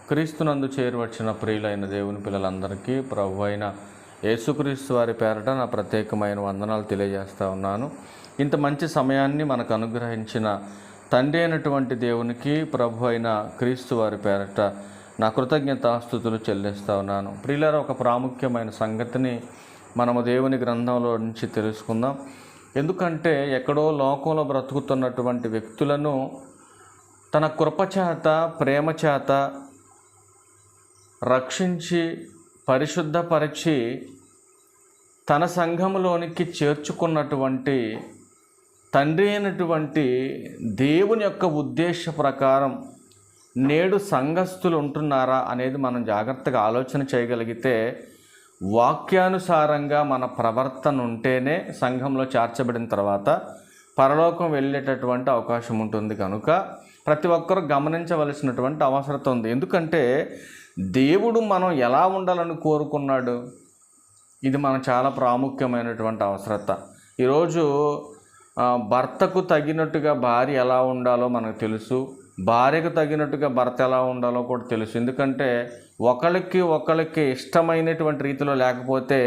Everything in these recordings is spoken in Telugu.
క్రీస్తునందు చేరువచ్చిన ప్రియులైన దేవుని పిల్లలందరికీ ప్రభు అయిన యేసుక్రీస్తు వారి పేరట నా ప్రత్యేకమైన వందనాలు తెలియజేస్తూ ఉన్నాను. ఇంత మంచి సమయాన్ని మనకు అనుగ్రహించిన తండ్రి అయినటువంటి దేవునికి ప్రభు అయిన క్రీస్తు వారి పేరట నా కృతజ్ఞతాస్తుతులు చెల్లిస్తూ ఉన్నాను. ప్రియులారా, ఒక ప్రాముఖ్యమైన సంగతిని మనము దేవుని గ్రంథంలో నుంచి తెలుసుకుందాం. ఎందుకంటే ఎక్కడో లోకంలో బ్రతుకుతున్నటువంటి వ్యక్తులను తన కృపచేత, ప్రేమ చేత రక్షించి పరిశుద్ధపరిచి తన సంఘములోనికి చేర్చుకున్నటువంటి తండ్రి అయినటువంటి దేవుని యొక్క ఉద్దేశ ప్రకారం నేడు సంఘస్థులు ఉంటున్నారా అనేది మనం జాగ్రత్తగా ఆలోచన చేయగలిగితే, వాక్యానుసారంగా మన ప్రవర్తన ఉంటేనే సంఘంలో చేర్చబడిన తర్వాత పరలోకం వెళ్ళేటటువంటి అవకాశం ఉంటుంది. కనుక ప్రతి ఒక్కరూ గమనించవలసినటువంటి అవసరం ఉంది. ఎందుకంటే దేవుడు మనం ఎలా ఉండాలని కోరుకున్నాడు, ఇది మన చాలా ప్రాముఖ్యమైనటువంటి అవసరత. ఈరోజు భర్తకు తగినట్టుగా భార్య ఎలా ఉండాలో మనకు తెలుసు, భార్యకు తగినట్టుగా భర్త ఎలా ఉండాలో కూడా తెలుసు. ఎందుకంటే ఒకరికి ఇష్టమైనటువంటి రీతిలో లేకపోతే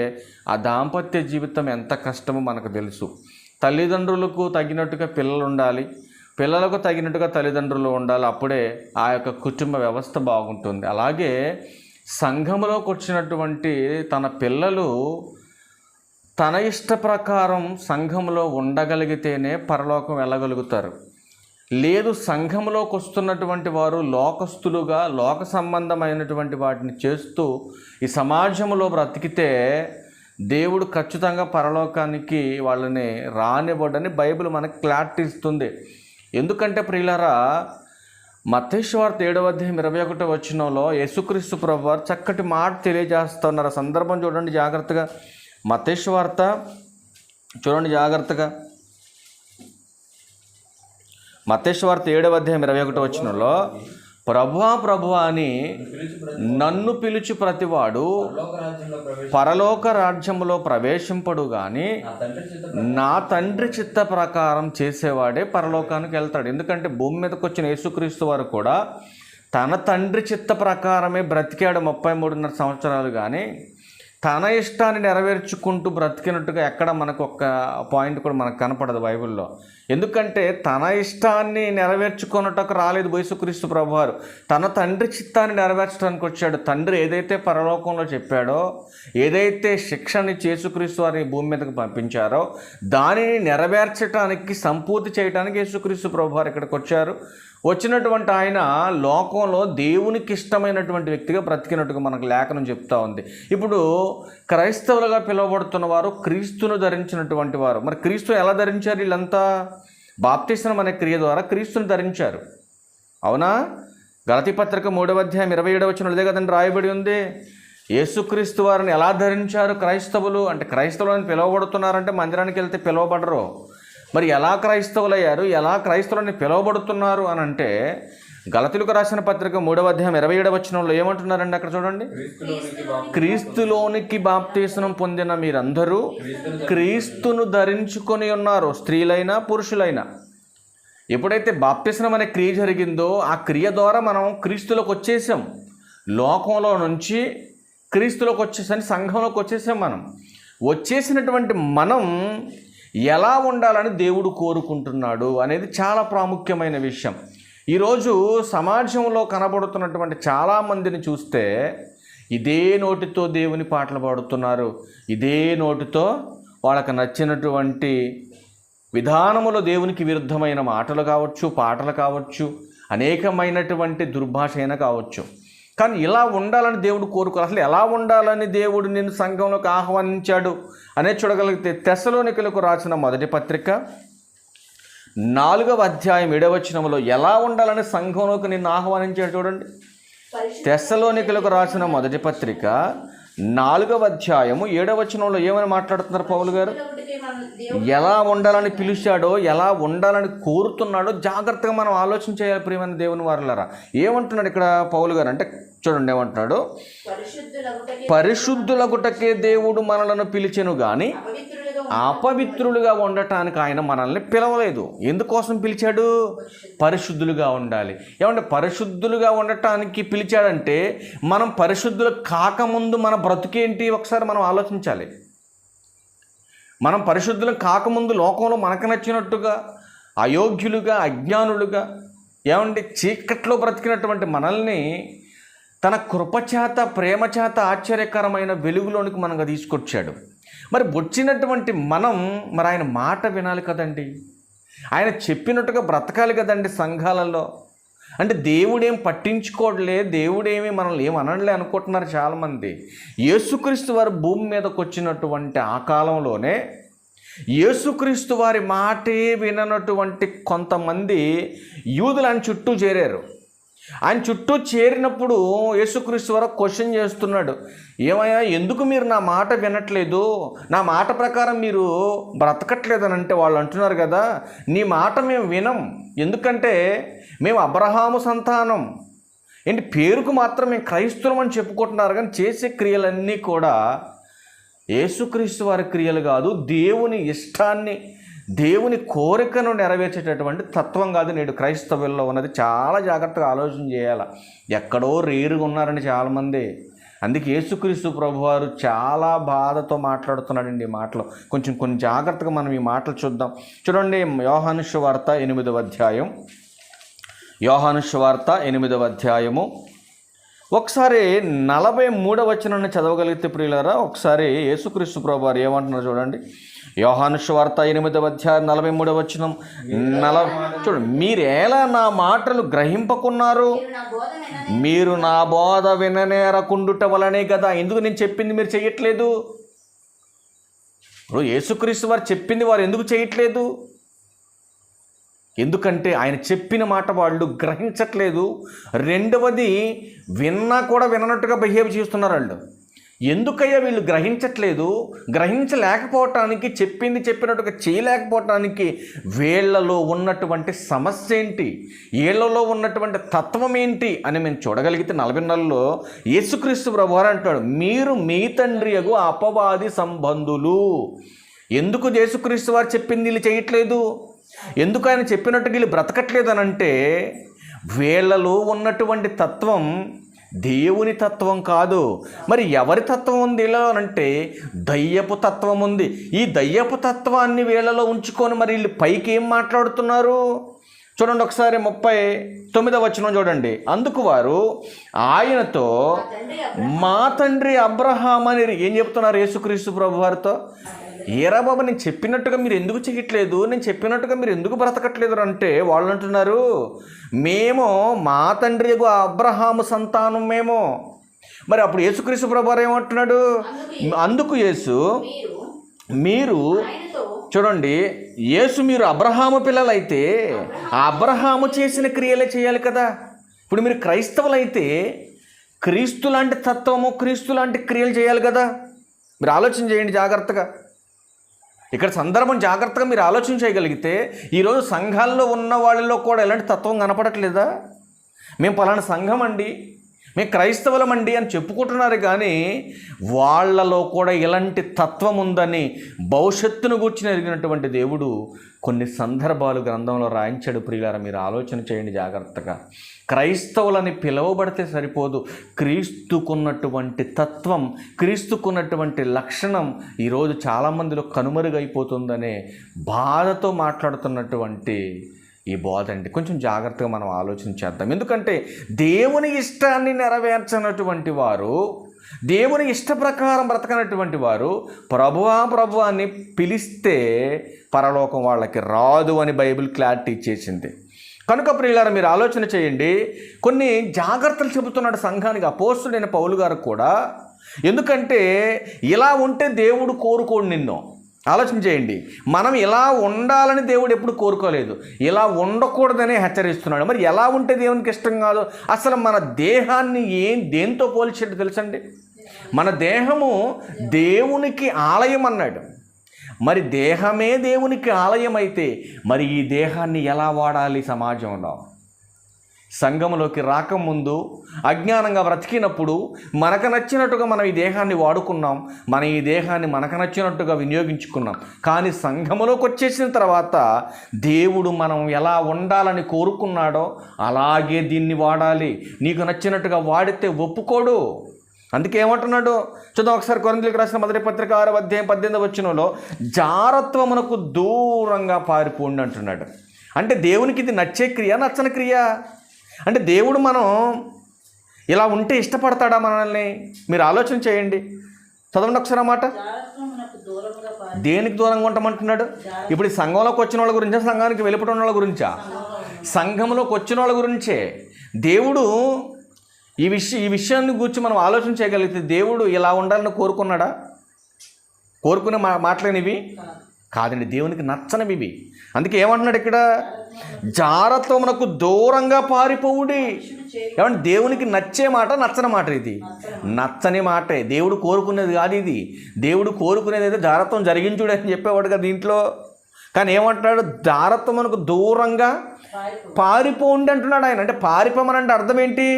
ఆ దాంపత్య జీవితం ఎంత కష్టమో మనకు తెలుసు. తల్లిదండ్రులకు తగినట్టుగా పిల్లలు ఉండాలి, పిల్లలకు తగినట్టుగా తల్లిదండ్రులు ఉండాలి. అప్పుడే ఆ యొక్క కుటుంబ వ్యవస్థ బాగుంటుంది. అలాగే సంఘంలోకి వచ్చినటువంటి తన పిల్లలు తన ఇష్ట ప్రకారం సంఘంలో ఉండగలిగితేనే పరలోకం వెళ్ళగలుగుతారు. లేదు, సంఘంలోకి వస్తున్నటువంటి వారు లోకస్తులుగా లోక సంబంధమైనటువంటి వాటిని చేస్తూ ఈ సమాజంలో బ్రతికితే దేవుడు ఖచ్చితంగా పరలోకానికి వాళ్ళని రానివ్వడని బైబిల్ మనకు క్లారిటీ ఇస్తుంది. ఎందుకంటే ప్రియులారా, మత్తయి సువార్త 7:21 యేసుక్రీస్తు ప్రభువారు చక్కటి మాట తెలియజేస్తున్నారు. ఆ సందర్భం చూడండి జాగ్రత్తగా. మత్తయి సువార్త చూడండి జాగ్రత్తగా. మత్తయి సువార్త 7:21 ప్రభువా ప్రభువా అని నన్ను పిలుచు ప్రతివాడు పరలోక రాజ్యంలో ప్రవేశింపడు కానీ నా తండ్రి చిత్త ప్రకారం చేసేవాడే పరలోకానికి వెళ్తాడు. ఎందుకంటే భూమి మీదకి వచ్చిన యేసుక్రీస్తు వారు కూడా తన తండ్రి చిత్త ప్రకారమే బ్రతికాడు 33.5 సంవత్సరాలు. కానీ తన ఇష్టాన్ని నెరవేర్చుకుంటూ బ్రతికినట్టుగా ఎక్కడ మనకు ఒక్క పాయింట్ కూడా మనకు కనపడదు బైబిల్లో. ఎందుకంటే తన ఇష్టాన్ని నెరవేర్చుకున్నట్టుకు రాలేదు యేసుక్రీస్తు ప్రభువారు, తన తండ్రి చిత్తాన్ని నెరవేర్చడానికి వచ్చాడు. తండ్రి ఏదైతే పరలోకంలో చెప్పాడో, ఏదైతే శిక్షని యేసుక్రీస్తు వారిని భూమి మీదకి పంపించారో దానిని నెరవేర్చడానికి, సంపూర్తి చేయడానికి యేసుక్రీస్తు ప్రభువారు ఇక్కడికి వచ్చారు. వచ్చినటువంటి ఆయన లోకంలో దేవునికి ఇష్టమైనటువంటి వ్యక్తిగా బ్రతికినట్టుగా మనకు లేఖనం చెప్తా ఉంది. ఇప్పుడు క్రైస్తవులుగా పిలువబడుతున్న వారు క్రీస్తును ధరించినటువంటి వారు. మరి క్రీస్తును ఎలా ధరించారు? వీళ్ళంతా బాప్తిస్మం అనే క్రియ ద్వారా క్రీస్తును ధరించారు. అవునా? గలతీ పత్రిక 3:27 అదే కదండి రాయబడి ఉంది. యేసుక్రీస్తు వారిని ఎలా ధరించారు క్రైస్తవులు అంటే, క్రైస్తవులని పిలువబడుతున్నారంటే మందిరానికి వెళ్తే పిలువబడరు. మరి ఎలా క్రైస్తవులయ్యారు, ఎలా క్రైస్తవులని పిలువబడుతున్నారు అని అంటే, గలతీయులకు రాసిన పత్రిక 3:27 ఏమంటున్నారండి అక్కడ చూడండి. క్రీస్తులోనికి బాప్తిస్మం పొందిన మీరందరూ క్రీస్తును ధరించుకొని ఉన్నారు, స్త్రీలైనా పురుషులైనా. ఎప్పుడైతే బాప్తిస్మం అనే క్రియ జరిగిందో ఆ క్రియ ద్వారా మనం క్రీస్తులోకి వచ్చేసాం. లోకంలో నుంచి క్రీస్తులోకి వచ్చేసాం, సంఘంలోకి వచ్చేసాం. మనం వచ్చేసినటువంటి మనం ఎలా ఉండాలని దేవుడు కోరుకుంటున్నాడు అనేది చాలా ప్రాముఖ్యమైన విషయం. ఈరోజు సమాజంలో కనబడుతున్నటువంటి చాలామందిని చూస్తే ఇదే నోటితో దేవుని పాటలు పాడుతున్నారు, ఇదే నోటితో వాళ్ళకి నచ్చినటువంటి విధానములో దేవునికి విరుద్ధమైన మాటలు కావచ్చు, పాటలు కావచ్చు, అనేకమైనటువంటి దుర్భాష అయినా కావచ్చు. కానీ ఇలా ఉండాలని దేవుడు కోరుకోరు. అసలు ఎలా ఉండాలని దేవుడు నిన్ను సంఘంలోకి ఆహ్వానించాడు అనేది చూడగలిగితే, తెస్సలోనికలకు రాసిన మొదటి పత్రిక 4:7 ఎలా ఉండాలని సంఘంలోకి నిన్ను ఆహ్వానించాడు చూడండి. తెస్సలోనికలకు రాసిన మొదటి పత్రిక 4:7 ఏమని మాట్లాడుతున్నారు పౌలు గారు? ఎలా ఉండాలని పిలిచాడో, ఎలా ఉండాలని కోరుతున్నాడో జాగ్రత్తగా మనం ఆలోచన చేయాలి ప్రియమైన దేవుని వారలారా. ఏమంటున్నాడు ఇక్కడ పౌలు గారు అంటే చూడండి, ఏమంటున్నాడు? పరిశుద్ధులగుటకే దేవుడు మనలను పిలిచెను గాని అపవిత్రులుగా ఉండటానికి ఆయన మనల్ని పిలవలేదు. ఎందుకోసం పిలిచాడు? పరిశుద్ధులుగా ఉండాలి. ఏమంటే పరిశుద్ధులుగా ఉండటానికి పిలిచాడంటే మనం పరిశుద్ధులు కాకముందు మన బ్రతుకేంటి ఒకసారి మనం ఆలోచించాలి. మనం పరిశుద్ధులు కాకముందు లోకంలో మనకు నచ్చినట్టుగా అయోగ్యులుగా, అజ్ఞానులుగా, ఏమంటే చీకట్లో బ్రతికినటువంటి మనల్ని తన కృపచేత, ప్రేమ చేత ఆశ్చర్యకరమైన వెలుగులోనికి మనకు తీసుకొచ్చాడు. మరి వచ్చినటువంటి మనం మరి ఆయన మాట వినాలి కదండి, ఆయన చెప్పినట్టుగా బ్రతకాలి కదండి సంఘాలలో. అంటే దేవుడేం పట్టించుకోవట్లే, దేవుడేమి మనల్ని ఏం అనలే అనుకుంటున్నారు చాలామంది. యేసుక్రీస్తు వారు భూమి మీదకి వచ్చినటువంటి ఆ కాలంలోనే యేసుక్రీస్తు వారి మాటే విననటువంటి కొంతమంది యూదులు ఆయన చుట్టూ చేరారు. ఆయన చుట్టూ చేరినప్పుడు యేసుక్రీస్తు వారు క్వశ్చన్ చేస్తున్నాడు, ఏమయ్యా ఎందుకు మీరు నా మాట వినట్లేదు, నా మాట ప్రకారం మీరు బ్రతకట్లేదని. అంటే వాళ్ళు అంటున్నారు కదా, నీ మాట మేము వినం, ఎందుకంటే మేము అబ్రహాము సంతానం, ఏంటి పేరుకు మాత్రం మేము క్రైస్తవులం అని చెప్పుకుంటున్నారు, కానీ చేసే క్రియలన్నీ కూడా యేసుక్రీస్తు వారి క్రియలు కాదు, దేవుని ఇష్టాన్ని, దేవుని కోరికను నెరవేర్చేటటువంటి తత్వం కాదు నేడు క్రైస్తవుల్లో ఉన్నది. చాలా జాగ్రత్తగా ఆలోచన చేయాలి. ఎక్కడో రేరుగా ఉన్నారని చాలామంది. అందుకే యేసుక్రీస్తు ప్రభువారు చాలా బాధతో మాట్లాడుతున్నాడండి ఈ మాటలు. కొన్ని జాగ్రత్తగా మనం ఈ మాటలు చూద్దాం. చూడండి, యోహాను సువార్త 8వ అధ్యాయం, యోహాను సువార్త 8వ అధ్యాయము ఒకసారి 43వ వచనాన్ని చదవగలిగితే ప్రియులారా, ఒకసారి యేసుక్రీస్తు ప్రభువారు ఏమంటున్నారు చూడండి. యోహాను సువార్త 8వ అధ్యాయం 43వ వచనం. చూడండి, మీరేలా నా మాటలు గ్రహింపకున్నారు, మీరు నా బోధ విననేరకుండుట వలనే కదా. ఎందుకు నేను చెప్పింది మీరు చేయట్లేదు? ఇప్పుడు యేసుక్రీస్తు వారు చెప్పింది వారు ఎందుకు చేయట్లేదు? ఎందుకంటే ఆయన చెప్పిన మాట వాళ్ళు గ్రహించట్లేదు. రెండవది, విన్నా కూడా విననట్టుగా బిహేవ్ చేస్తున్నారు వాళ్ళు. ఎందుకయ్యా వీళ్ళు గ్రహించట్లేదు? గ్రహించలేకపోవటానికి, చెప్పింది చెప్పినట్టుగా చేయలేకపోవటానికి వీళ్ళలో ఉన్నటువంటి సమస్య ఏంటి, వీళ్ళలో ఉన్నటువంటి తత్వం ఏంటి అని మేము చూడగలిగితే 44లో యేసుక్రీస్తు ప్రభువారు అంటాడు, మీరు మీ తండ్రి యగు అపవాది సంబంధులు. ఎందుకు యేసుక్రీస్తు వారు చెప్పింది వీళ్ళు చేయట్లేదు? ఎందుకు ఆయన చెప్పినట్టు వీళ్ళు బ్రతకట్లేదు అని అంటే, వీళ్ళలో ఉన్నటువంటి తత్వం దేవుని తత్వం కాదు. మరి ఎవరి తత్వం ఉంది ఇలా అంటే దయ్యపు తత్వం ఉంది. ఈ దయ్యపు తత్వాన్ని వీళ్ళలో ఉంచుకొని మరి వీళ్ళు పైకి ఏం మాట్లాడుతున్నారు చూడండి. ఒకసారి 39వ వచనం చూడండి. అందుకు వారు ఆయనతో, మా తండ్రి అబ్రహాం అని ఏం చెప్తున్నారు యేసుక్రీస్తు ప్రభు వారితో? ఏరా బాబా, నేను చెప్పినట్టుగా మీరు ఎందుకు చేయట్లేదు, నేను చెప్పినట్టుగా మీరు ఎందుకు బ్రతకట్లేదు అంటే వాళ్ళు అంటున్నారు, మేము మా తండ్రి అబ్రహాము సంతానం మేము. మరి అప్పుడు యేసుక్రీస్తు ప్రభువారు ఏమంటున్నాడు? అందుకు యేసు, మీరు చూడండి, యేసు మీరు అబ్రహాము పిల్లలైతే అబ్రహాము చేసిన క్రియలే చేయాలి కదా. ఇప్పుడు మీరు క్రైస్తవులైతే క్రీస్తు లాంటి తత్వము, క్రీస్తు లాంటి క్రియలు చేయాలి కదా. మీరు ఆలోచన చేయండి జాగ్రత్తగా. ఇక్కడ సందర్భం జాగ్రత్తగా మీరు ఆలోచన చేయగలిగితే ఈరోజు సంఘాల్లో ఉన్న వాళ్ళలో కూడా ఎలాంటి తత్వం కనపడట్లేదా? మేము పలానా సంఘం అండి, మేము క్రైస్తవులం అండి అని చెప్పుకుంటున్నారు, కానీ వాళ్ళలో కూడా ఎలాంటి తత్వం ఉందని భవిష్యత్తును గూర్చిన ఎరిగినటువంటి దేవుడు కొన్ని సందర్భాలు గ్రంథంలో రాయించాడు. ప్రియులారా, మీరు ఆలోచన చేయండి జాగ్రత్తగా. క్రైస్తవులని పిలువబడితే సరిపోదు, క్రీస్తుకున్నటువంటి తత్వం, క్రీస్తుకున్నటువంటి లక్షణం ఈరోజు చాలామందిలో కనుమరుగైపోతుందనే బాధతో మాట్లాడుతున్నటువంటి ఈ బోధ అండి. కొంచెం జాగ్రత్తగా మనం ఆలోచన చేద్దాం. ఎందుకంటే దేవుని ఇష్టాన్ని నెరవేర్చినటువంటి వారు, దేవుని ఇష్ట ప్రకారం బ్రతకనటువంటి వారు ప్రభువా అని పిలిస్తే పరలోకం వాళ్ళకి రాదు అని బైబిల్ క్లారిటీ ఇచ్చేసింది. కనుక ప్రియులారా, మీరు ఆలోచన చేయండి. కొన్ని జాగ్రత్తలు చెబుతున్నాడు సంఘానికి అపోస్తుడైన పౌలు గారు కూడా. ఎందుకంటే ఇలా ఉంటే దేవుడు కోరుకోడు నిన్ను. ఆలోచన చేయండి. మనం ఇలా ఉండాలని దేవుడు ఎప్పుడు కోరుకోలేదు, ఇలా ఉండకూడదనే హెచ్చరిస్తున్నాడు. మరి ఎలా ఉంటే దేవునికి ఇష్టం కాదు? అసలు మన దేహాన్ని దేంతో పోల్చేట్టు తెలుసండి? మన దేహము దేవునికి ఆలయం అన్నాడు. మరి దేహమే దేవునికి ఆలయం అయితే మరి ఈ దేహాన్ని ఎలా వాడాలి? సమాజంలో సంఘములోకి రాకముందు అజ్ఞానంగా బ్రతికినప్పుడు మనకు నచ్చినట్టుగా మనం ఈ దేహాన్ని వాడుకున్నాం, మన ఈ దేహాన్ని మనకు నచ్చినట్టుగా వినియోగించుకున్నాం. కానీ సంఘములోకి వచ్చేసిన తర్వాత దేవుడు మనం ఎలా ఉండాలని కోరుకున్నాడో అలాగే దీన్ని వాడాలి. నీకు నచ్చినట్టుగా వాడితే ఒప్పుకోడు. అందుకే ఏమంటున్నాడు చూద్దాం ఒకసారి. కొరింథీయులకు రాసిన మొదటి పత్రిక 6వ అధ్యాయం 18వ వచనంలో జారత్వమునకు దూరంగా పారిపోండి అంటున్నాడు. అంటే దేవునికి ఇది నచ్చే క్రియ, నచ్చని క్రియ? అంటే దేవుడు మనం ఇలా ఉంటే ఇష్టపడతాడా మనల్ని? మీరు ఆలోచన చేయండి. చదవండి ఒకసారి అన్నమాట. దేనికి దూరంగా ఉంటామంటున్నాడు? ఇప్పుడు ఈ సంఘంలోకి వచ్చిన వాళ్ళ గురించా, సంఘానికి వెలుపటి వాళ్ళ గురించా? సంఘంలోకి వచ్చిన వాళ్ళ గురించే. దేవుడు ఈ విషయాన్ని గురించి మనం ఆలోచన చేయగలిగితే దేవుడు ఇలా ఉండాలని కోరుకున్నాడా? కోరుకునే మాటలేనివి కాదండి, దేవునికి నచ్చనివి ఇవి. అందుకే ఏమంటున్నాడు ఇక్కడ? జారత్వమునకు దూరంగా పారిపోవుడి. ఏమంటే దేవునికి నచ్చే మాట, నచ్చని మాట? ఇది నచ్చని మాటే. దేవుడు కోరుకునేది కాదు ఇది. దేవుడు కోరుకునేది అయితే జారత్వం జరిగించుడు అని చెప్పేవాడు కదా దీంట్లో. కానీ ఏమంటున్నాడు? జారత్వమునకు దూరంగా పారిపోండి అంటున్నాడు ఆయన. అంటే పారిపోమనంటే అర్థం ఏంటి?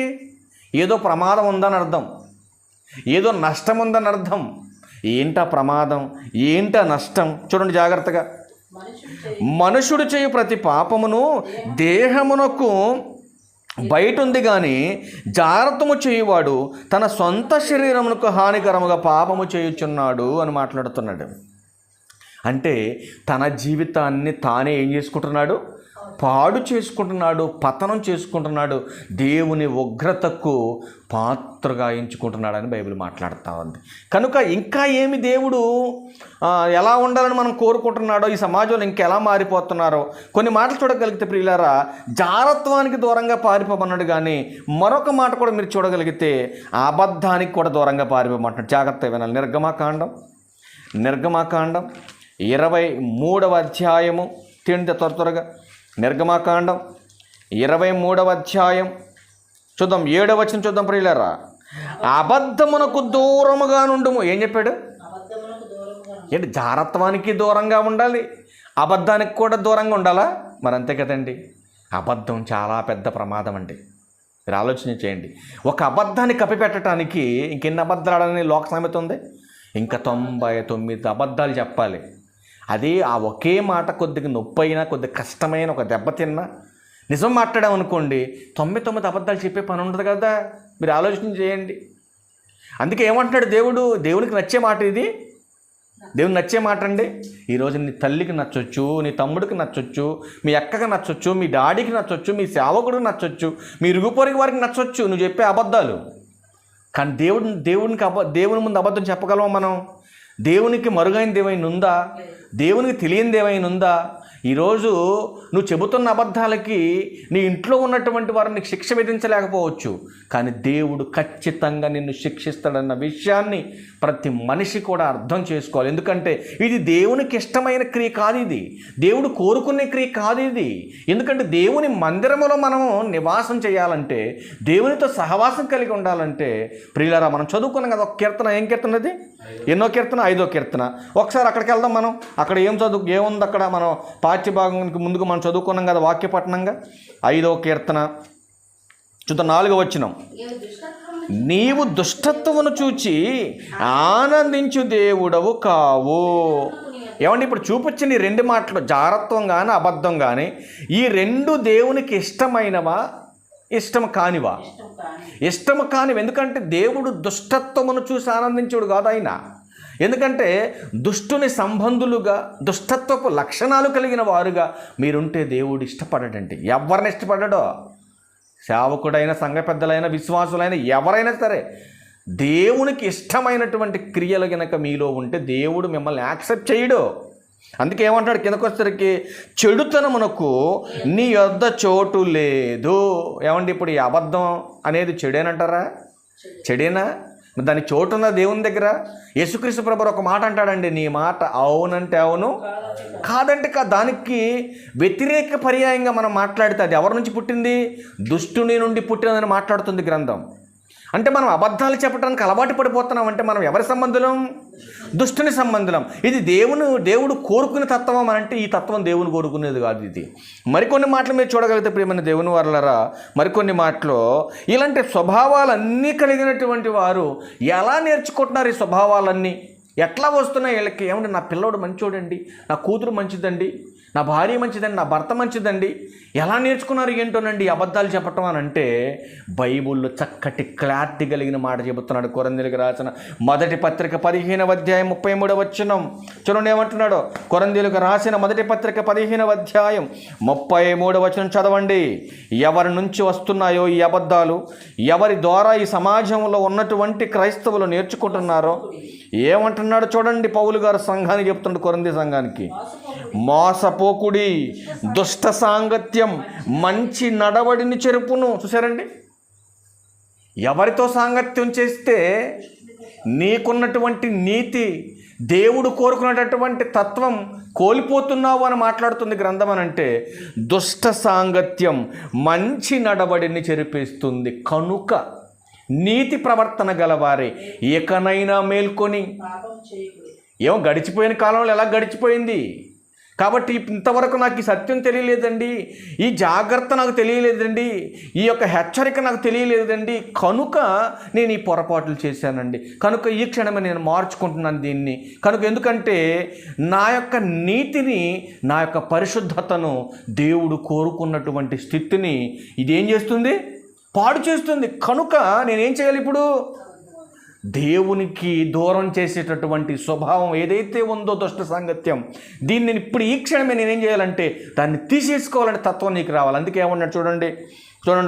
ఏదో ప్రమాదం ఉందని అర్థం, ఏదో నష్టం ఉందని అర్థం. ఏంటా ప్రమాదం, ఏంటా నష్టం? చూడండి జాగ్రత్తగా. మనుషుడు చేయు ప్రతి పాపమును దేహమునకు బయట ఉంది, కానీ జారత్వము చేయువాడు తన సొంత శరీరమునకు హానికరముగా పాపము చేయుచున్నాడు అని మాట్లాడుతున్నాడు. అంటే తన జీవితాన్ని తానే ఏం చేసుకుంటున్నాడు? పాడు చేసుకుంటున్నాడు, పతనం చేసుకుంటున్నాడు, దేవుని ఉగ్రతకు పాత్రగా ఎంచుకుంటున్నాడని బైబిల్ మాట్లాడుతూ ఉంది. కనుక ఇంకా ఏమి దేవుడు ఎలా ఉండాలని మనం కోరుకుంటున్నాడో, ఈ సమాజంలో ఇంకా ఎలా మారిపోతున్నారో కొన్ని మాటలు చూడగలిగితే ప్రియులారా, జారత్వానికి దూరంగా పారిపోమన్నాడు. కానీ మరొక మాట కూడా మీరు చూడగలిగితే అబద్ధానికి కూడా దూరంగా పారిపోమంటున్నాడు. జాగ్రత్త వినాలి. నిర్గమాకాండం 23వ అధ్యాయము. తిండి త్వరగా. నిర్గమాకాండం 23వ అధ్యాయం చూద్దాం, 7వ వచనం చూద్దాం ప్రియులారా. అబద్ధమునకు దూరముగా నుండుము. ఏం చెప్పాడు? ఏంటి? జారత్వానికి దూరంగా ఉండాలి, అబద్ధానికి కూడా దూరంగా ఉండాలా? మరి అంతే కదండి. అబద్ధం చాలా పెద్ద ప్రమాదం అండి. మీరు ఆలోచన చేయండి. ఒక అబద్ధాన్ని కప్పిపెట్టడానికి ఇంకెన్ని అబద్ధాలు ఆడని లోక సామెత ఉంది? ఇంకా 99 అబద్ధాలు చెప్పాలి. అది ఆ ఒకే మాట కొద్దిగా నొప్పి అయినా, కొద్దిగా కష్టమైన, ఒక దెబ్బతిన్నా నిజం మాట్లాడామనుకోండి, 99 అబద్ధాలు చెప్పే పని ఉండదు కదా. మీరు ఆలోచన చేయండి. అందుకే ఏమంటున్నాడు దేవుడు? దేవునికి నచ్చే మాట ఇది. దేవునికి నచ్చే మాట అండి. ఈరోజు నీ తల్లికి నచ్చొచ్చు, నీ తమ్ముడికి నచ్చొచ్చు, మీ అక్కకి నచ్చొచ్చు, మీ డాడీకి నచ్చొచ్చు, మీ సేవకుడికి నచ్చొచ్చు, మీ ఇరుగు పొరుగు వారికి నచ్చొచ్చు నువ్వు చెప్పే అబద్ధాలు. కానీ దేవుని ముందు అబద్ధం చెప్పగలమా మనం? దేవునికి మరుగైనది ఏమైనా ఉందా? దేవునికి తెలియనిది ఏమైనా ఉందా? ఈరోజు నువ్వు చెబుతున్న అబద్ధాలకి నీ ఇంట్లో ఉన్నటువంటి వారు నీకు శిక్ష విధించలేకపోవచ్చు, కానీ దేవుడు ఖచ్చితంగా నిన్ను శిక్షిస్తాడన్న విషయాన్ని ప్రతి మనిషి కూడా అర్థం చేసుకోవాలి. ఎందుకంటే ఇది దేవునికి ఇష్టమైన క్రియ కాదు, ఇది దేవుడు కోరుకునే క్రియ కాదు ఇది. ఎందుకంటే దేవుని మందిరములో మనం నివాసం చేయాలంటే, దేవునితో సహవాసం కలిగి ఉండాలంటే ప్రియులారా, మనం చదువుకున్నాం కదా ఒక కీర్తన. ఏం కీర్తన అది? ఎన్నో కీర్తన? 5వ కీర్తన. ఒకసారి అక్కడికి వెళ్దాం మనం. అక్కడ ఏముంది అక్కడ? మనం పాఠ్యభాగానికి ముందుకు మనం చదువుకున్నాం కదా వాక్యపట్నంగా. 5వ కీర్తన చూద్దాం, 4వ వచనం. నీవు దుష్టత్వమును చూచి ఆనందించు దేవుడవు కావు. ఏమండి ఇప్పుడు చూపించిన ఈ 2 మాటలు, జారత్వం కానీ అబద్ధం కానీ, ఈ 2 దేవునికి ఇష్టమైనవా, ఇష్టం కానివా? ఇష్టము కానివి. ఎందుకంటే దేవుడు దుష్టత్వమును చూసి ఆనందించుడు కాదు ఆయన. ఎందుకంటే దుష్టుని సంబంధులుగా, దుష్టత్వపు లక్షణాలు కలిగిన వారుగా మీరుంటే దేవుడు ఇష్టపడడండి. ఎవరిని ఇష్టపడ్డాడో? సేవకుడైన, సంఘ పెద్దలైన, విశ్వాసులైన ఎవరైనా సరే దేవునికి ఇష్టమైనటువంటి క్రియలు కనుక మీలో ఉంటే దేవుడు మిమ్మల్ని యాక్సెప్ట్ చేయడు. అందుకే ఏమంటాడు కిందకు వచ్చేసరికి, చెడుతనమునకు నీ యొద్ద చోటు లేదు. ఏమండి ఇప్పుడు ఈ అబద్ధం అనేది చెడేనంటారా? చెడేనా? దాని చోటు ఉందా దేవుని దగ్గర? యేసుక్రీస్తు ప్రభువు ఒక మాట అంటాడండి, నీ మాట అవునంటే అవును, కాదంటే కాదు. దానికి వ్యతిరేక పర్యాయంగా మనం మాట్లాడితే అది ఎవరి నుంచి పుట్టింది? దుష్టుని నుండి పుట్టినదని మాట్లాడుతుంది గ్రంథం. అంటే మనం అబద్ధాలు చెప్పడానికి అలవాటు పడిపోతున్నాం. అంటే మనం ఎవరి సంబంధులం? దుష్టుని సంబంధులం. ఇది దేవుడు కోరుకునే తత్వం అని అంటే ఈ తత్వం దేవుని కోరుకునేది కాదు. ఇది మరికొన్ని మాటలు మీరు చూడగలిగితే ప్రియమైన దేవుని వారలారా, మరికొన్ని మాటలు ఇలాంటి స్వభావాలన్నీ కలిగినటువంటి వారు ఎలా నేర్చుకుంటున్నారు? ఈ స్వభావాలన్నీ ఎట్లా వస్తున్నాయి వీళ్ళకి? ఏమంటే నా పిల్లోడు మంచోడండి, నా కూతురు మంచిదండి, నా భార్య మంచిదండి, నా భర్త మంచిదండి. ఎలా నేర్చుకున్నారు ఏంటోనండి అబద్ధాలు చెప్పటం అని అంటే బైబిల్లో చక్కటి క్లారిటీ కలిగిన మాట చెబుతున్నాడు. కొరింథీయులకు రాసిన మొదటి పత్రిక 15వ అధ్యాయం 33వ వచనం చూడండి ఏమంటున్నాడో. కొరింథీయులకు రాసిన మొదటి పత్రిక 15వ అధ్యాయం 33వ వచనం చదవండి. ఎవరి నుంచి వస్తున్నాయో ఈ అబద్ధాలు, ఎవరి ద్వారా ఈ సమాజంలో ఉన్నటువంటి క్రైస్తవులు నేర్చుకుంటున్నారో ఏమంటున్నాడు చూడండి. పౌలు గారు సంఘానికి చెప్తున్నాడు, కొరింథీ సంఘానికి, మోసపోకుడి, దుష్ట సాంగత్యం మంచి నడవడిని చెరుపును. చూసారండి, ఎవరితో సాంగత్యం చేస్తే నీకున్నటువంటి నీతి, దేవుడు కోరుకున్నటువంటి తత్వం కోల్పోతున్నావు అని మాట్లాడుతుంది గ్రంథం. అని అంటే దుష్ట సాంగత్యం మంచి నడవడిని చెరిపేస్తుంది. కనుక నీతి ప్రవర్తన గలవారే ఏకనైనా మేల్కొని. ఏమో గడిచిపోయిన కాలంలో ఎలా గడిచిపోయింది కాబట్టి ఇంతవరకు నాకు ఈ సత్యం తెలియలేదండి, ఈ జాగ్రత్త నాకు తెలియలేదండి, ఈ యొక్క హెచ్చరిక నాకు తెలియలేదండి, కనుక నేను ఈ పొరపాట్లు చేశానండి, కనుక ఈ క్షణమే నేను మార్చుకుంటున్నాను దీన్ని. కనుక ఎందుకంటే నా యొక్క నీతిని, నా యొక్క పరిశుద్ధతను, దేవుడు కోరుకున్నటువంటి స్థితిని ఇదేం చేస్తుంది? పాడు చేస్తుంది. కనుక నేనేం చేయాలి ఇప్పుడు? దేవునికి దూరం చేసేటటువంటి స్వభావం ఏదైతే ఉందో దుష్ట సాంగత్యం, దీన్ని ఇప్పుడు ఈ క్షణమే నేనేం చేయాలంటే దాన్ని తీసేసుకోవాలంటే తత్వం నీకు రావాలి. అందుకే ఏమన్నాడు చూడండి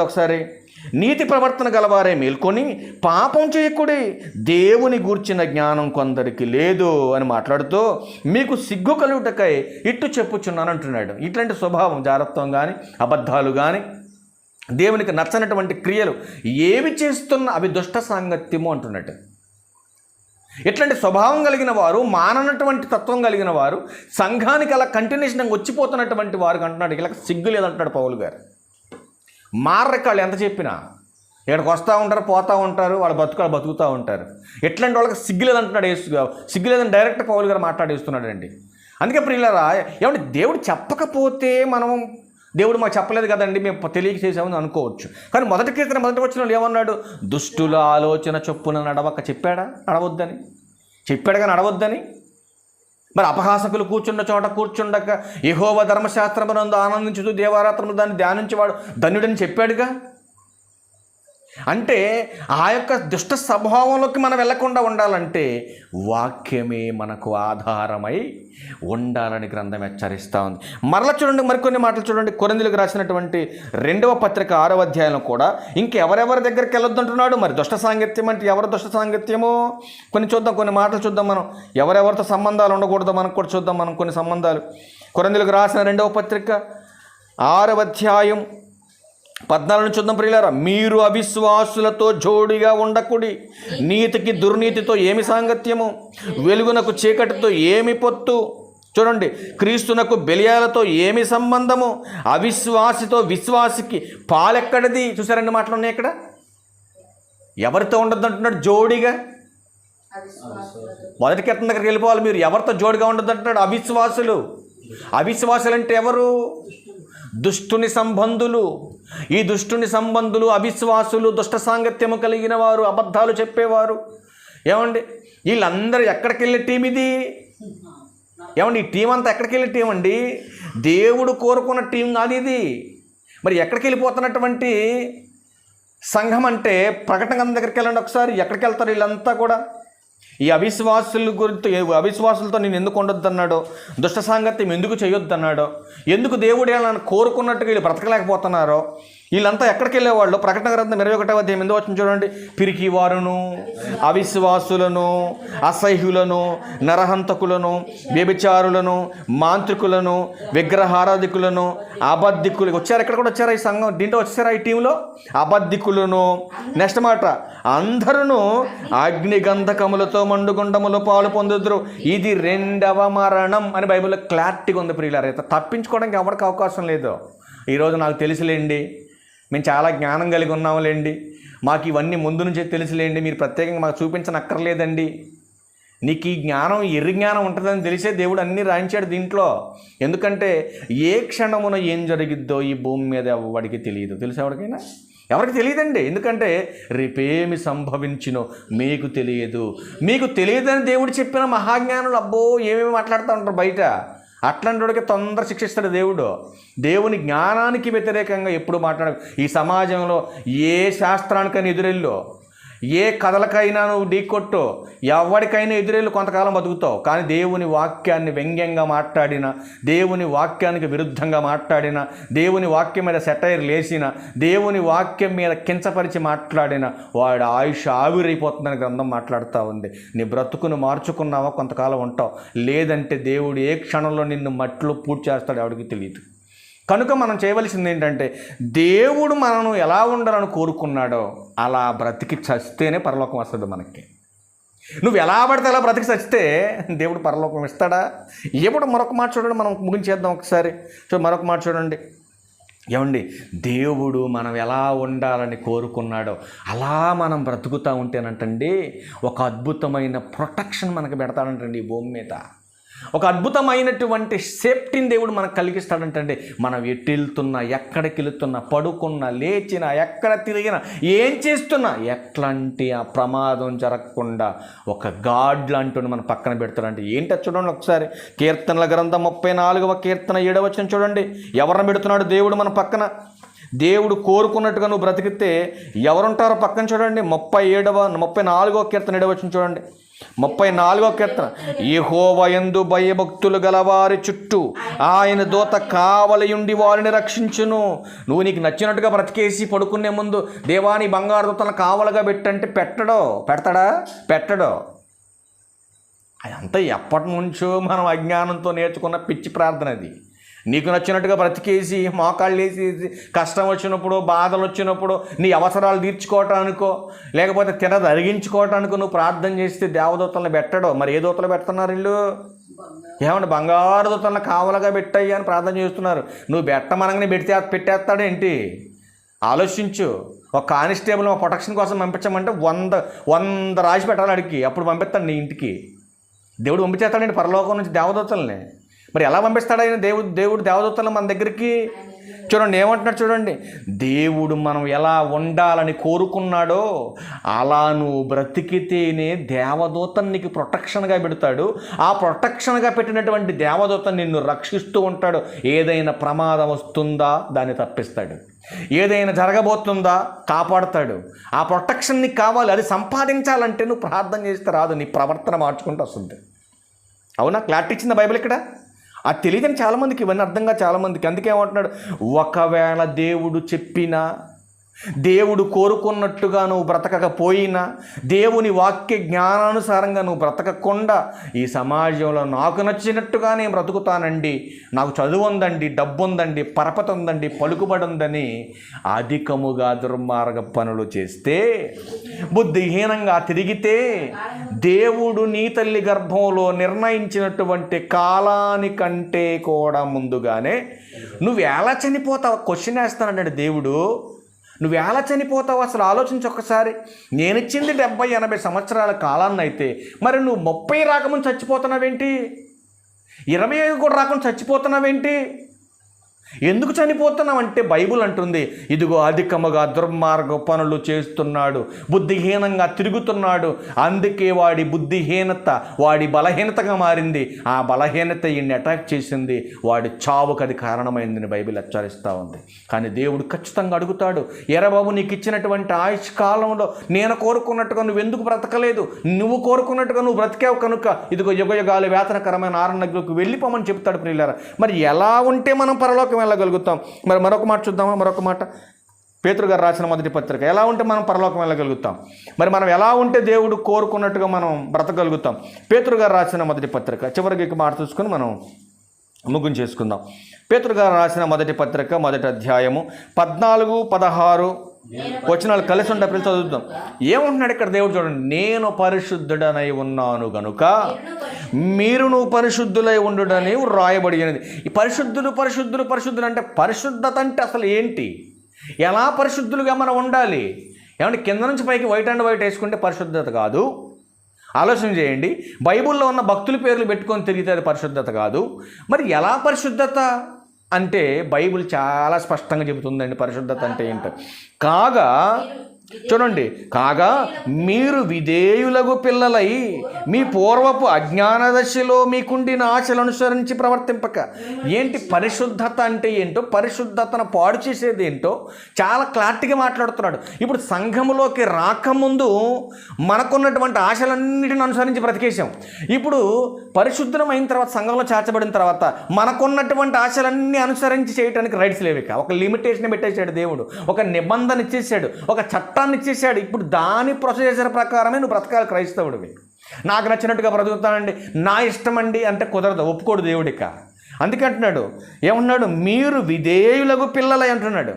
ఒకసారి. నీతి ప్రవర్తన గలవారే మేల్కొని పాపం చేయకూడి, దేవుని గూర్చిన జ్ఞానం కొందరికి లేదు అని మాట్లాడుతూ మీకు సిగ్గు కలుగుటకై ఇట్టు చెప్పుచున్నాను అంటున్నాడు. ఇట్లాంటి స్వభావం, జాగ్రత్తం కానీ, అబద్ధాలు కానీ, దేవునికి నచ్చనటువంటి క్రియలు ఏవి చేస్తున్నా అవి దుష్ట సాంగత్యము అంటున్నట్టు. ఇట్లాంటి స్వభావం కలిగిన వారు, మాననటువంటి తత్వం కలిగిన వారు, సంఘానికి అలా కంటిన్యూషన్గా వచ్చిపోతున్నటువంటి వారు అంటున్నాడు. ఇలా సిగ్గు లేదంటున్నాడు పౌలు గారు. మారకాళ్ళు ఎంత చెప్పినా ఇక్కడికి వస్తూ ఉంటారు, పోతూ ఉంటారు, వాళ్ళ బతుకుతూ ఉంటారు. ఎట్లాంటి వాళ్ళకి సిగ్గు లేదంటున్నాడు సిగ్గు లేదని డైరెక్ట్ పౌలు గారు మాట్లాడేస్తున్నాడండి. అందుకే ప్రియులారా, ఏమంటే దేవుడు చెప్పకపోతే మనం దేవుడు మాకు చెప్పలేదు కదండి, మేము తెలియక చేసామని అనుకోవచ్చు. కానీ మొదటి కీర్తన మొదటి వచనంలో ఏమన్నాడు? దుష్టుల ఆలోచన చొప్పున నడవక. చెప్పాడా నడవద్దని? చెప్పాడు కానీ నడవద్దని. మరి అపహాసకులు కూర్చున్న చోట కూర్చుండక యెహోవా ధర్మశాస్త్రమునందు ఆనందించుతూ దేవారాత్రములు దాన్ని ధ్యానించేవాడు ధన్యుడని చెప్పాడుగా. అంటే ఆ యొక్క దుష్ట స్వభావంలోకి మనం వెళ్లకుండా ఉండాలంటే వాక్యమే మనకు ఆధారమై ఉండాలని గ్రంథం హెచ్చరిస్తూ ఉంది. మరలా చూడండి, మరికొన్ని మాటలు చూడండి. కొరింథీయులకు రాసినటువంటి 2వ పత్రిక 6వ అధ్యాయంలో కూడా ఇంకెవరెవరి దగ్గరికి వెళ్ళొద్దు అంటున్నాడు. మరి దుష్ట సాంగత్యం అంటే ఎవరు దుష్ట సాంగత్యమో కొన్ని మాటలు చూద్దాం. మనం ఎవరెవరితో సంబంధాలు ఉండకూడదో మనకు కూడా చూద్దాం. మనం కొన్ని సంబంధాలు కొరింథీయులకు రాసిన 2వ పత్రిక 6వ అధ్యాయం 14 చూద్దాం ప్రియులారా. మీరు అవిశ్వాసులతో జోడిగా ఉండకుడి, నీతికి దుర్నీతితో ఏమి సాంగత్యము, వెలుగునకు చీకటితో ఏమి పొత్తు. చూడండి, క్రీస్తునకు బెలియాలతో ఏమి సంబంధము, అవిశ్వాసితో విశ్వాసికి పాలెక్కడిది. చూసారండి మాటలు ఉన్నాయి ఇక్కడ. ఎవరితో ఉండొద్దు అంటున్నాడు? జోడిగా. మొదటి కీర్తన దగ్గరికి వెళ్ళిపోవాలి మీరు. ఎవరితో జోడిగా ఉండొద్దు అంటున్నాడు? అవిశ్వాసులు అంటే ఎవరు? దుష్టుని సంబంధులు. ఈ దుష్టుని సంబంధులు, అవిశ్వాసులు, దుష్ట సాంగత్యము కలిగిన వారు, అబద్ధాలు చెప్పేవారు. ఏమండి వీళ్ళందరూ ఎక్కడికి వెళ్ళే టీం ఇది? ఏమండి ఈ టీం అంతా ఎక్కడికి వెళ్ళే టీం అండి? దేవుడు కోరుకున్న టీం కాదు ఇది. మరి ఎక్కడికి వెళ్ళిపోతున్నటువంటి సంఘం అంటే ప్రకటన గ్రంథం దగ్గరికి వెళ్ళండి ఒకసారి. ఎక్కడికి వెళ్తారు వీళ్ళంతా కూడా? ఈ అవిశ్వాసులతో నేను ఎందుకు ఉండొద్దు అన్నాడో, దుష్ట సాంగత్యం ఎందుకు చేయొద్దు అన్నాడో, ఎందుకు దేవుడు వీళ్ళని కోరుకున్నట్టుగా వీళ్ళు బ్రతకలేకపోతున్నారో, వీళ్ళంతా ఎక్కడికి వెళ్ళేవాళ్ళు? ప్రకటన గ్రంథం 21వ అధ్యాయం 8వ వచనం చూడండి. పిరికి వారును, అవిశ్వాసులను, అసహ్యులను, నరహంతకులను, వ్యభిచారులను, మాంత్రికులను, విగ్రహారాధికులను, అబద్ధికులు వచ్చారు. ఎక్కడ కూడా వచ్చారా ఈ సంఘం? దీంట్లో వచ్చారా ఈ టీంలో? అబద్ధికులను. నెక్స్ట్ మాట, అందరూ అగ్నిగంధకములతో మండుగుండములో పాలు పొందుదురు, ఇది 2వ మరణం అని బైబిల్లో క్లారిటీగా ఉంది ప్రియులారా. తప్పించుకోవడానికి ఎవరికి అవకాశం లేదు. ఈరోజు నాకు తెలుసులేండి, మేము చాలా జ్ఞానం కలిగి ఉన్నాములేండి, మాకు ఇవన్నీ ముందు నుంచే తెలుసులేండి, మీరు ప్రత్యేకంగా మాకు చూపించనక్కర్లేదండి. నీకు ఈ జ్ఞానం ఎర్రి జ్ఞానం ఉంటుందని తెలిసే దేవుడు అన్నీ రాయించాడు దీంట్లో. ఎందుకంటే ఏ క్షణమున ఏం జరిగిద్దో ఈ భూమి మీద ఎవరికి తెలియదు. తెలుసు ఎవరికైనా? ఎవరికి తెలియదండి. ఎందుకంటే రేపేమి సంభవించినో మీకు తెలియదు. మీకు తెలియదని దేవుడు చెప్పిన మహాజ్ఞానులు అబ్బో ఏమేమి మాట్లాడుతూ ఉంటారు బయట. అట్లాంటి వాడికి తొందర శిక్షిస్తాడు దేవుడు. దేవుని జ్ఞానానికి వ్యతిరేకంగా ఎప్పుడు మాట్లాడ. ఈ సమాజంలో ఏ శాస్త్రానికైనా ఎదురెల్లో, ఏ కథలకైనా నువ్వు ఢీకొట్టు, ఎవరికైనా ఎదురెళ్ళు కొంతకాలం బతుకుతావు. కానీ దేవుని వాక్యాన్ని వ్యంగ్యంగా మాట్లాడిన, దేవుని వాక్యానికి విరుద్ధంగా మాట్లాడిన, దేవుని వాక్యం మీద సెటైర్ లేసిన, దేవుని వాక్యం మీద కించపరిచి మాట్లాడిన వాడు ఆయుష్ ఆవిరైపోతుందని గ్రంథం మాట్లాడుతూ ఉంది. నీ బ్రతుకును మార్చుకున్నావా కొంతకాలం ఉంటావు, లేదంటే దేవుడు ఏ క్షణంలో నిన్ను మట్టిలో పూడ్చి చేస్తాడు ఎవరికి తెలియదు. కనుక మనం చేయవలసింది ఏంటంటే దేవుడు మనను ఎలా ఉండాలని కోరుకున్నాడో అలా బ్రతికి చస్తేనే పరలోకం వస్తుంది మనకి. నువ్వు ఎలా పడితే అలా బ్రతికి చస్తే దేవుడు పరలోకం ఇస్తాడా? ఎప్పుడు మరొక మాట చూడండి, మనం ముగించేద్దాం ఒకసారి. మరొక మాట చూడండి. ఏమండి, దేవుడు మనం ఎలా ఉండాలని కోరుకున్నాడో అలా మనం బ్రతుకుతూ ఉంటేనంటండి ఒక అద్భుతమైన ప్రొటెక్షన్ మనకు పెడతాడంటండి ఈ భూమి మీద. ఒక అద్భుతమైనటువంటి సేఫ్టీని దేవుడు మనకు కలిగిస్తాడంటండి. మనం ఎటు వెళ్తున్నా, ఎక్కడికి వెళుతున్నా, పడుకున్నా, లేచినా, ఎక్కడ తిరిగినా, ఏం చేస్తున్నా ఎట్లాంటి ఆ ప్రమాదం జరగకుండా ఒక గాడ్ లాంటి మన పక్కన పెడతాడంటే ఏంటో చూడండి ఒకసారి. కీర్తనల గ్రంథం 34వ కీర్తన 7వ వచనం చూడండి. ఎవరిని పెడుతున్నాడు దేవుడు మన పక్కన? దేవుడు కోరుకున్నట్టుగా నువ్వు బ్రతికితే ఎవరుంటారో పక్కన చూడండి. 34వ కీర్తన 7వ వచనం చూడండి. 34వ కీర్తన. యెహోవా యందు భయభక్తులు గలవారి చుట్టూ ఆయన దూత కావలియుండి వారిని రక్షించును. నువ్వు నీకు నచ్చినట్టుగా బ్రతికేసి పడుకునే ముందు దేవాని బంగారు దూతలను కావలుగా పెట్టంటే పెట్టడో. అదంతా ఎప్పటి నుంచో మనం అజ్ఞానంతో నేర్చుకున్న పిచ్చి ప్రార్థన అది. నీకు నచ్చినట్టుగా బ్రతికేసి మోకాళ్ళు వేసేసి కష్టం వచ్చినప్పుడు, బాధలు వచ్చినప్పుడు, నీ అవసరాలు తీర్చుకోవటానికో లేకపోతే తినది అరిగించుకోవటానికో నువ్వు ప్రార్థన చేస్తే దేవదూతలను పెట్టడో. మరి ఏ దూతలు పెడుతున్నారు వీళ్ళు? ఏమంటే బంగారు దూతలను కావలగా పెట్టయ్యా అని ప్రార్థన చేస్తున్నారు. నువ్వు పెట్టమనగానే పెట్టేస్తాడేంటి? ఆలోచించు. ఒక కానిస్టేబుల్ మా ప్రొటెక్షన్ కోసం పంపించమంటే 100 రాసి పెట్టాలి అడిగి, అప్పుడు పంపిస్తాడు నీ ఇంటికి. దేవుడు పంపించేస్తాడండి పరలోకం నుంచి దేవదూతల్ని. మరి ఎలా పంపిస్తాడు ఆయన? దేవుడు దేవదూతలను మన దగ్గరికి. చూడండి ఏమంటున్నాడు చూడండి. దేవుడు మనం ఎలా ఉండాలని కోరుకున్నాడో అలా నువ్వు బ్రతికితేనే దేవదూతను నీకు ప్రొటెక్షన్గా పెడతాడు. ఆ ప్రొటెక్షన్గా పెట్టినటువంటి దేవదూత నిన్ను రక్షిస్తూ ఉంటాడు. ఏదైనా ప్రమాదం వస్తుందా దాన్ని తప్పిస్తాడు, ఏదైనా జరగబోతుందా కాపాడుతాడు. ఆ ప్రొటెక్షన్ నీకు కావాలి. అది సంపాదించాలంటే నువ్వు ప్రార్థన చేస్తే రాదు, నీ ప్రవర్తన మార్చుకుంటూ వస్తుంది. అవునా? క్లారిటీ ఇచ్చిందా బైబిల్ ఇక్కడ? అది తెలియదని చాలామందికి, ఇవన్నీ అర్థంగా చాలామందికి. అందుకే ఏమంటున్నాడు, ఒకవేళ దేవుడు చెప్పినా, దేవుడు కోరుకున్నట్టుగా నువ్వు బ్రతకకపోయినా, దేవుని వాక్య జ్ఞానానుసారంగా నువ్వు బ్రతకకుండా ఈ సమాజంలో నాకు నచ్చినట్టుగా నేను బ్రతుకుతానండి, నాకు చదువు ఉందండి, డబ్బు ఉందండి, పరపతి ఉందండి, పలుకుబడి ఉందని అధికముగా దుర్మార్గ పనులు చేస్తే, బుద్ధిహీనంగా తిరిగితే, దేవుడు నీ తల్లి గర్భంలో నిర్ణయించినటువంటి కాలానికంటే కూడా ముందుగానే నువ్వు ఎలా చనిపోతావు క్వశ్చన్ వేస్తానండి దేవుడు. నువ్వు ఎలా చనిపోతావు అసలు ఆలోచించి ఒక్కసారి. నేనిచ్చింది 70-80 సంవత్సరాల కాలాన్ని అయితే మరి నువ్వు 30 రాకముందు చచ్చిపోతున్నావేంటి? 25 కూడా రాకుండా చచ్చిపోతున్నావేంటి? ఎందుకు చనిపోతున్నావు అంటే బైబుల్ అంటుంది, ఇదిగో అధికముగా దుర్మార్గ పనులు చేస్తున్నాడు, బుద్ధిహీనంగా తిరుగుతున్నాడు, అందుకే వాడి బుద్ధిహీనత వాడి బలహీనతగా మారింది, ఆ బలహీనత ఈయన్ని అటాక్ చేసింది, వాడి చావుకు అది కారణమైందని బైబిల్ హెచ్చరిస్తూ ఉంది. కానీ దేవుడు ఖచ్చితంగా అడుగుతాడు, ఎరా బాబు నీకు ఇచ్చినటువంటి ఆయుష్ కాలంలో నేను కోరుకున్నట్టుగా నువ్వు ఎందుకు బ్రతకలేదు? నువ్వు కోరుకున్నట్టుగా నువ్వు బ్రతికావు కనుక ఇదిగో యుగయుగాలు వేతనకరమైన ఆరణ్యకు వెళ్ళిపోమని చెప్తాడు ప్రియులారా. మరి ఎలా ఉంటే మనం పరలోకం వెళ్ళగలుగుతాం? మరి మరొక మాట చూద్దామా? మరొక మాట పేతురు గారు రాసిన మొదటి పత్రిక. ఎలా ఉంటే మనం పరలోకం వెళ్ళగలుగుతాం? మరి మనం ఎలా ఉంటే దేవుడు కోరుకున్నట్టుగా మనం బ్రతకగలుగుతాం? పేతురు గారు రాసిన మొదటి పత్రిక చివరికి మాట చూసుకొని మనం ముగింపు చేసుకుందాం. పేతురు గారు రాసిన మొదటి పత్రిక 1వ అధ్యాయము 14-16 వచనాలు కలిసి ఉంటే పిల్లలు చదువుతాం. ఏమంటున్నాడు ఇక్కడ దేవుడు? చూడండి, నేను పరిశుద్ధుడనై ఉన్నాను గనుక మీరును పరిశుద్ధులై ఉండుడని రాయబడినది. ఈ పరిశుద్ధులు అంటే పరిశుద్ధత అంటే అసలు ఏంటి? ఎలా పరిశుద్ధులుగా మనం ఉండాలి? ఏమంటే కింద నుంచి పైకి వైట్ అండ్ వైట్ వేసుకుంటే పరిశుద్ధత కాదు. ఆలోచన చేయండి. బైబిల్లో ఉన్న భక్తుల పేర్లు పెట్టుకొని తిరిగితే అది పరిశుద్ధత కాదు. మరి ఎలా పరిశుద్ధత అంటే బైబిల్ చాలా స్పష్టంగా చెబుతుందండి పరిశుద్ధత అంటే ఏంటో. కాగా చూడండి, కాగా మీరు విధేయులకు పిల్లలై మీ పూర్వపు అజ్ఞాన దశలో మీకుండిన ఆశలు అనుసరించి ప్రవర్తింపక. ఏంటి పరిశుద్ధత అంటే ఏంటో, పరిశుద్ధతను పాడు చేసేది ఏంటో చాలా క్లారిటీగా మాట్లాడుతున్నాడు. ఇప్పుడు సంఘములోకి రాకముందు మనకున్నటువంటి ఆశలన్నిటిని అనుసరించి బ్రతికేసాం. ఇప్పుడు పరిశుద్ధమైన తర్వాత, సంఘంలో చేర్చబడిన తర్వాత మనకున్నటువంటి ఆశలన్నీ అనుసరించి చేయడానికి రైట్స్ లేవిక. ఒక లిమిటేషన్ పెట్టేశాడు దేవుడు, ఒక నిబంధన ఇచ్చేసాడు, ఒక చట్టాన్ని ఇచ్చేసాడు. ఇప్పుడు దాని ప్రొసీజర్ ప్రకారమే నువ్వు బ్రతకాలి క్రైస్తవుడివి. నాకు నచ్చినట్టుగా బ్రతుకుతానండి, నా ఇష్టం అండి అంటే కుదరదు, ఒప్పుకోడు దేవుడిక. అందుకే అంటున్నాడు, ఏమన్నాడు, మీరు విధేయులకు పిల్లలై అంటున్నాడు.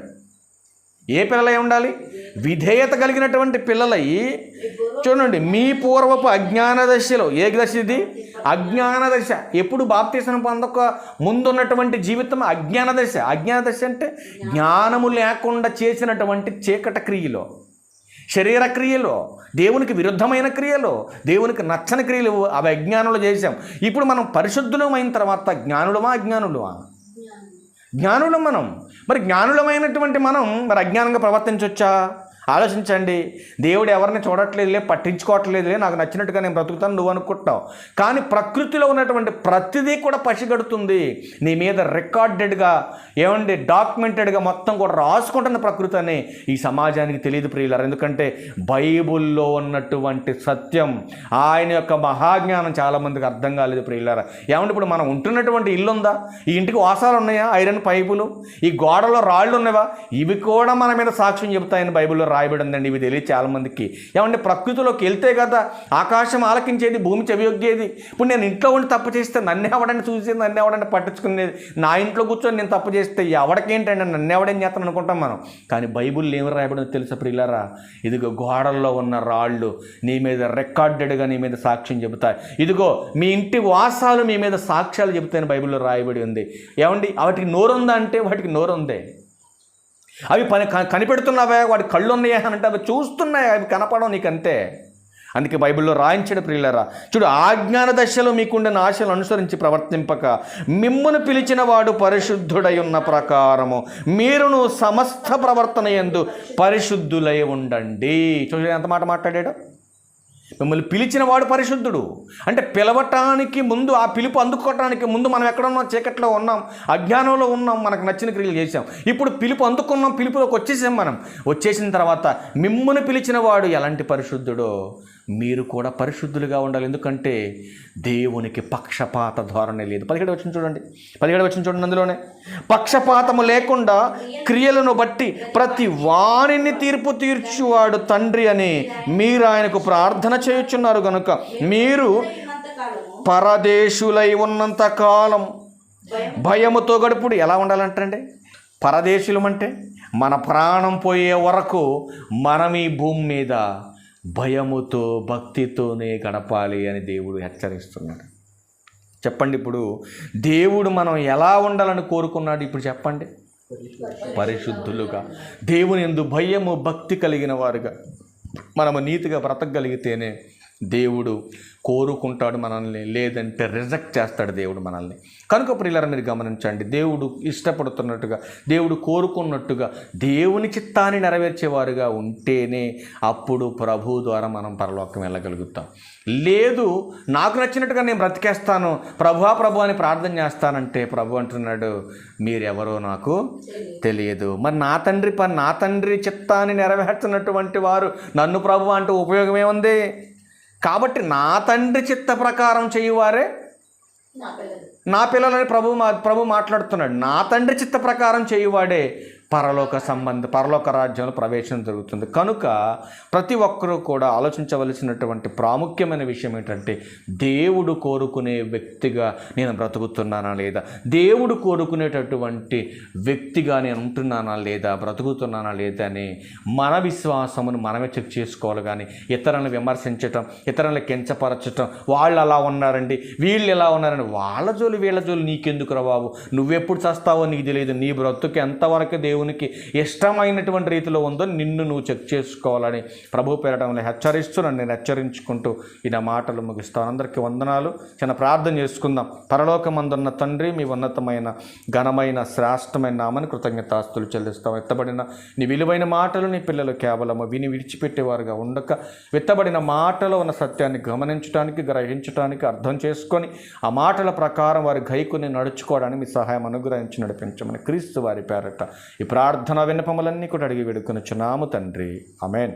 ఏ పిల్లలై ఉండాలి? విధేయత కలిగినటువంటి పిల్లలై. చూడండి, మీ పూర్వపు అజ్ఞాన దశలో. ఏ దశ ఇది? అజ్ఞాన దశ. ఎప్పుడు బాప్తీసం పొందక ముందున్నటువంటి జీవితం అజ్ఞాన దశ. అజ్ఞాన దశ అంటే జ్ఞానము లేకుండా చేసినటువంటి చీకట క్రియలో, శరీర క్రియలో, దేవునికి విరుద్ధమైన క్రియలు, దేవునికి నచ్చని క్రియలు, అవి అజ్ఞానంలో చేసాం. ఇప్పుడు మనం పరిశుద్ధులమైన తర్వాత జ్ఞానులమా అజ్ఞానులమా? జ్ఞానులం మనం. మరి జ్ఞానులమైనటువంటి మనం మరి అజ్ఞానంగా ప్రవర్తించవచ్చా? ఆలోచించండి. దేవుడు ఎవరిని చూడట్లేదులే, పట్టించుకోవట్లేదులే, నాకు నచ్చినట్టుగా నేను బ్రతుకుతాను నువ్వు అనుకుంటావు. కానీ ప్రకృతిలో ఉన్నటువంటి ప్రతిదీ కూడా పసిగడుతుంది. నీ మీద రికార్డెడ్గా, ఏమండి, డాక్యుమెంటెడ్గా మొత్తం కూడా రాసుకుంటున్న ప్రకృతి అని ఈ సమాజానికి తెలియదు ప్రియులారా. ఎందుకంటే బైబుల్లో ఉన్నటువంటి సత్యం, ఆయన యొక్క మహాజ్ఞానం చాలామందికి అర్థం కాలేదు ప్రియులారా. ఏమంటే ఇప్పుడు మనం ఉంటున్నటువంటి ఇల్లు ఉందా? ఈ ఇంటికి వాసాలు ఉన్నాయా? ఐరన్ పైపులు, ఈ గోడలో రాళ్ళు ఉన్నావా? ఇవి కూడా మన మీద సాక్ష్యం చెబుతాయని బైబిల్లో రాయబడి ఉందండి. ఇవి తెలియదు చాలామందికి. ఏమంటే ప్రకృతిలోకి వెళ్తే కదా ఆకాశం ఆలకించేది, భూమి చెవియొగ్గేది. ఇప్పుడు నేను ఇంట్లో ఉండి తప్పు చేస్తే నన్ను ఎవడని చూసేది, నన్ను ఎవడని పట్టించుకునేది. నా ఇంట్లో కూర్చొని నేను తప్పు చేస్తే ఎవడికేంటండి, నన్ను ఎవడని చేస్తాను అనుకుంటాం మనం. కానీ బైబిల్లో ఏమి రాయబడిందో తెలుసా ప్రియులారా? ఇదిగో గోడల్లో ఉన్న రాళ్ళు నీ మీద రికార్డెడ్గా నీ మీద సాక్ష్యం చెబుతాయి. ఇదిగో మీ ఇంటి వాసాలు మీ మీద సాక్ష్యాలు చెబుతాయని బైబిల్లో రాయబడి ఉంది. ఏమండి, వాటికి నోరుందా అంటే వాటికి నోరుందే. అవి కనిపెడుతున్నావా? వాటి కళ్ళు ఉన్నాయా అంటే అవి చూస్తున్నాయి, అవి కనపడవు నీకంతే. అందుకే బైబిల్లో రాయించాడు ప్రియులారా. చూడు, ఆజ్ఞాన దశలో మీకుండిన ఆశలు అనుసరించి ప్రవర్తింపక మిమ్మును పిలిచిన వాడు పరిశుద్ధుడై ఉన్న ప్రకారము మీరును సమస్త ప్రవర్తన యందు పరిశుద్ధులై ఉండండి. చూడండి ఎంత మాట మాట్లాడాడు. మిమ్మల్ని పిలిచిన వాడు పరిశుద్ధుడు అంటే పిలవటానికి ముందు, ఆ పిలుపు అందుకోవటానికి ముందు మనం ఎక్కడ ఉన్నాం? చీకట్లో ఉన్నాం, అజ్ఞానంలో ఉన్నాం, మనకు నచ్చిన క్రియలు చేసాం. ఇప్పుడు పిలుపు అందుకున్నాం, పిలుపులోకి వచ్చేసాం. మనం వచ్చేసిన తర్వాత మిమ్మును పిలిచిన వాడు ఎలాంటి పరిశుద్ధుడో మీరు కూడా పరిశుద్ధులుగా ఉండాలి. ఎందుకంటే దేవునికి పక్షపాత ధోరణి లేదు. 17 వచనం చూడండి, 17 వచనం చూడండి. అందులోనే పక్షపాతము లేకుండా క్రియలను బట్టి ప్రతి వారిని తీర్పు తీర్చువాడు తండ్రి అని మీరు ఆయనకు ప్రార్థన చేయుచున్నారు గనుక మీరు పరదేశులై ఉన్నంత కాలం భయముతో గడుపుడు. ఎలా ఉండాలంటే పరదేశులం అంటే మన ప్రాణం పోయే వరకు మనం ఈ భూమి మీద భయముతో భక్తితోనే గడపాలి అని దేవుడు హెచ్చరిస్తున్నాడు. చెప్పండి, ఇప్పుడు దేవుడు మనం ఎలా ఉండాలని కోరుకున్నాడు? ఇప్పుడు చెప్పండి. పరిశుద్ధులుగా, దేవుని యందు భయము భక్తి కలిగిన వారుగా మనము నీతిగా బ్రతకగలిగితేనే దేవుడు కోరుకుంటాడు మనల్ని, లేదంటే రిజెక్ట్ చేస్తాడు దేవుడు మనల్ని. కనుక ప్రియులారా మీరు గమనించండి, దేవుడు ఇష్టపడుతున్నట్టుగా, దేవుడు కోరుకున్నట్టుగా దేవుని చిత్తాన్ని నెరవేర్చేవారుగా ఉంటేనే అప్పుడు ప్రభు ద్వారా మనం పరలోకం వెళ్ళగలుగుతాం. లేదు నాకు నచ్చినట్టుగా నేను బ్రతికేస్తాను, ప్రభు అని ప్రార్థన చేస్తానంటే ప్రభు అంటున్నాడు మీరెవరో నాకు తెలియదు. మరి నా తండ్రి చిత్తాన్ని నెరవేర్చినటువంటి వారు నన్ను ప్రభు అంటూ ఉపయోగం ఏముంది? కాబట్టి నా తండ్రి చిత్త ప్రకారం చేయువారే నా పిల్లలని ప్రభు మాట్లాడుతున్నాడు. నా తండ్రి చిత్త ప్రకారం చేయువాడే పరలోక రాజ్యంలో ప్రవేశం జరుగుతుంది. కనుక ప్రతి ఒక్కరూ కూడా ఆలోచించవలసినటువంటి ప్రాముఖ్యమైన విషయం ఏంటంటే దేవుడు కోరుకునే వ్యక్తిగా నేను బ్రతుకుతున్నానా లేదా, దేవుడు కోరుకునేటటువంటి వ్యక్తిగా నేను ఉంటున్నానా లేదా, బ్రతుకుతున్నానా లేదా అని మన విశ్వాసమును మనమే చెక్ చేసుకోవాలి. కానీ ఇతరులను విమర్శించటం, ఇతరులను కించపరచటం, వాళ్ళు అలా ఉన్నారండి, వీళ్ళు ఎలా ఉన్నారండి, వాళ్ళ జోలు వీళ్ళ జోలు నీకెందుకు రా బాబు, నువ్వెప్పుడు చస్తావో నీకు తెలియదు, నీ బ్రతుకు ఎంతవరకు దేవుని దేవునికి ఇష్టమైనటువంటి రీతిలో ఉందో నిన్ను నువ్వు చెక్ చేసుకోవాలని ప్రభు పేరటంలో హెచ్చరిస్తూ నేను హెచ్చరించుకుంటూ ఈ నా మాటలు ముగిస్తాను. అందరికీ వందనాలు. చిన్న ప్రార్థన చేసుకుందాం. పరలోకమందున్న తండ్రి, మీ ఉన్నతమైన ఘనమైన శ్రేష్టమైన నామని కృతజ్ఞతాస్తులు చెల్లిస్తాం. ఎత్తబడిన నీ విలువైన మాటలు నీ పిల్లలు కేవలము విని విడిచిపెట్టేవారుగా ఉండక విత్తబడిన మాటలో ఉన్న సత్యాన్ని గమనించడానికి, గ్రహించడానికి, అర్థం చేసుకొని ఆ మాటల ప్రకారం వారి గైకుని నడుచుకోవడానికి మీ సహాయం అనుగ్రహించి నడిపించమని క్రీస్తు వారి పేరట ఈ ప్రార్థన విన్నపములన్నీ కూడా అడిగి వేడుకొనుచున్నాము తండ్రి. ఆమేన్.